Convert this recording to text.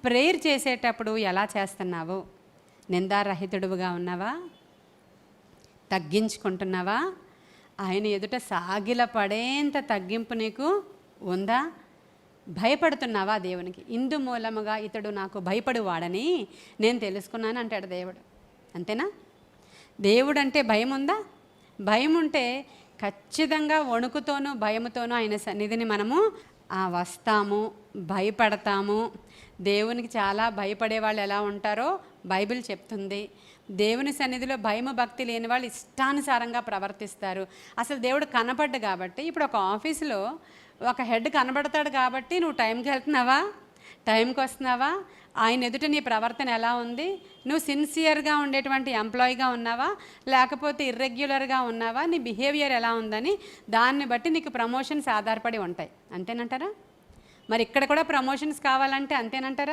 Prayer చేసేటప్పుడు ఎలా చేస్తున్నావు? నిందారహితుడుగా ఉన్నావా? తగ్గించుకుంటున్నావా? ఆయన ఎదుట సాగిల పడేంత తగ్గింపు నీకు ఉందా? భయపడుతున్నావా దేవునికి? ఇందు మూలముగా ఇతడు నాకు భయపడువాడని నేను తెలుసుకున్నాను అంటాడు దేవుడు. అంతేనా? దేవుడు అంటే భయం ఉందా? భయం ఉంటే ఖచ్చితంగా వణుకుతోనూ భయముతోనూ ఆయన సన్నిధిని మనము వస్తాము, భయపడతాము. దేవునికి చాలా భయపడే వాళ్ళు ఎలా ఉంటారో బైబిల్ చెప్తుంది. దేవుని సన్నిధిలో భయము భక్తి లేని వాళ్ళు ఇష్టానుసారంగా ప్రవర్తిస్తారు. అసలు దేవుడు కనపడ్డు కాబట్టి, ఇప్పుడు ఒక ఆఫీసులో ఒక హెడ్ కనబడతాడు కాబట్టి నువ్వు టైంకి వెళ్తున్నావా? టైంకి వస్తున్నావా? ఆయన ఎదుట నీ ప్రవర్తన ఎలా ఉంది? నువ్వు సిన్సియర్గా ఉండేటువంటి ఎంప్లాయీగా ఉన్నావా, లేకపోతే ఇర్రెగ్యులర్గా ఉన్నావా? నీ బిహేవియర్ ఎలా ఉందని దాన్ని బట్టి నీకు ప్రమోషన్స్ ఆధారపడి ఉంటాయి. అంతేనంటారా? మరి ఇక్కడ కూడా ప్రమోషన్స్ కావాలంటే అంతేనంటారా?